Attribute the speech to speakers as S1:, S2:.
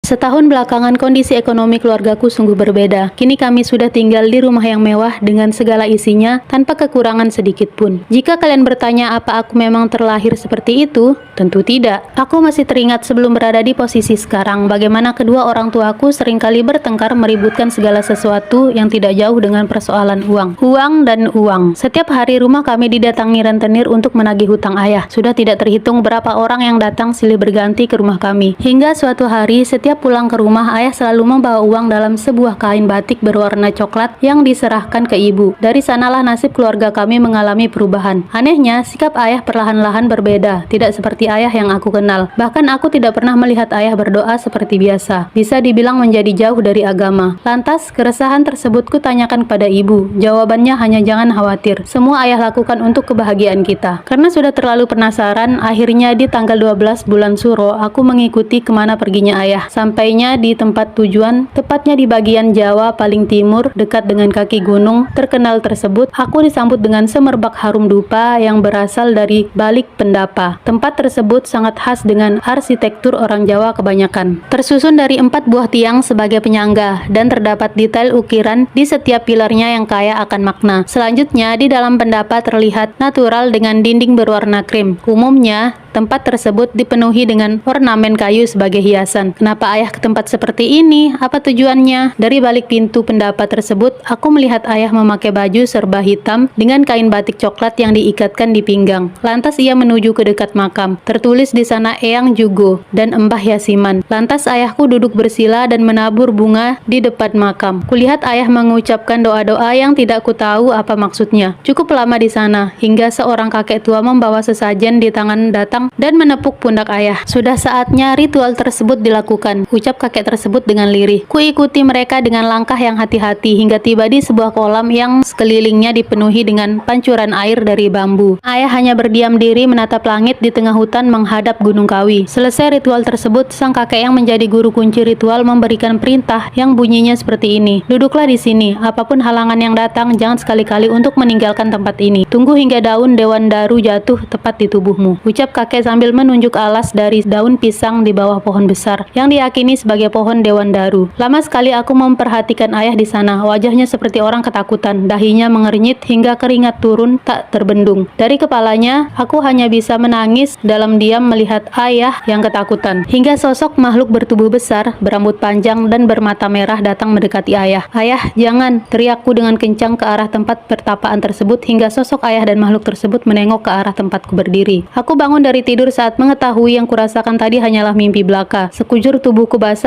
S1: Setahun belakangan kondisi ekonomi keluargaku sungguh berbeda. Kini kami sudah tinggal di rumah yang mewah dengan segala isinya tanpa kekurangan sedikit pun. Jika kalian bertanya apa aku memang terlahir seperti itu, tentu tidak. Aku masih teringat sebelum berada di posisi sekarang, bagaimana kedua orang tuaku seringkali bertengkar meributkan segala sesuatu yang tidak jauh dengan persoalan uang. Uang dan uang. Setiap hari rumah kami didatangi rentenir untuk menagih hutang ayah. Sudah tidak terhitung berapa orang yang datang silih berganti ke rumah kami. Hingga suatu hari, setiap pulang ke rumah, ayah selalu membawa uang dalam sebuah kain batik berwarna coklat yang diserahkan ke ibu. Dari sanalah nasib keluarga kami mengalami perubahan. Anehnya, sikap ayah perlahan-lahan berbeda, tidak seperti ayah yang aku kenal. Bahkan aku tidak pernah melihat ayah berdoa seperti biasa. Bisa dibilang menjadi jauh dari agama. Lantas, keresahan tersebut kutanyakan pada ibu. Jawabannya hanya jangan khawatir. Semua ayah lakukan untuk kebahagiaan kita. Karena sudah terlalu penasaran, akhirnya di tanggal 12 bulan Suro, aku mengikuti kemana perginya ayah. Sampainya di tempat tujuan, tepatnya di bagian Jawa paling timur, dekat dengan kaki gunung terkenal tersebut, aku disambut dengan semerbak harum dupa yang berasal dari Balik Pendapa. Tempat tersebut sangat khas dengan arsitektur orang Jawa kebanyakan. Tersusun dari 4 buah tiang sebagai penyangga, dan terdapat detail ukiran di setiap pilarnya yang kaya akan makna. Selanjutnya, di dalam pendapa terlihat natural dengan dinding berwarna krim. Umumnya, tempat tersebut dipenuhi dengan ornamen kayu sebagai hiasan. Kenapa ayah ke tempat seperti ini? Apa tujuannya? Dari balik pintu pendapa tersebut, aku melihat ayah memakai baju serba hitam dengan kain batik coklat yang diikatkan di pinggang. Lantas ia menuju ke dekat makam. Tertulis di sana Eyang Jugo dan Mbah Yasiman. Lantas ayahku duduk bersila dan menabur bunga di depan makam. Kulihat ayah mengucapkan doa-doa yang tidak ku tahu apa maksudnya. Cukup lama di sana, hingga seorang kakek tua membawa sesajen di tangan datang dan menepuk pundak ayah. Sudah saatnya ritual tersebut dilakukan, ucap kakek tersebut dengan lirih. Kuikuti mereka dengan langkah yang hati-hati hingga tiba di sebuah kolam yang sekelilingnya dipenuhi dengan pancuran air dari bambu. Ayah hanya berdiam diri menatap langit di tengah hutan menghadap Gunung Kawi. Selesai ritual tersebut, sang kakek yang menjadi guru kunci ritual memberikan perintah yang bunyinya seperti ini. Duduklah di sini, apapun halangan yang datang, jangan sekali-kali untuk meninggalkan tempat ini. Tunggu hingga daun Dewan Daru jatuh tepat di tubuhmu, ucap kakek sambil menunjuk alas dari daun pisang di bawah pohon besar yang diyakini sebagai pohon Dewan Daru. Lama sekali aku memperhatikan ayah di sana. Wajahnya seperti orang ketakutan, dahinya mengernyit hingga keringat turun tak terbendung. Dari kepalanya, aku hanya bisa menangis dalam diam melihat ayah yang ketakutan. Hingga sosok makhluk bertubuh besar, berambut panjang dan bermata merah datang mendekati ayah. "Ayah, jangan!" teriakku dengan kencang ke arah tempat pertapaan tersebut hingga sosok ayah dan makhluk tersebut menengok ke arah tempatku berdiri. Aku bangun dari tidur saat mengetahui yang kurasakan tadi hanyalah mimpi belaka. Sekujur tubuhku basah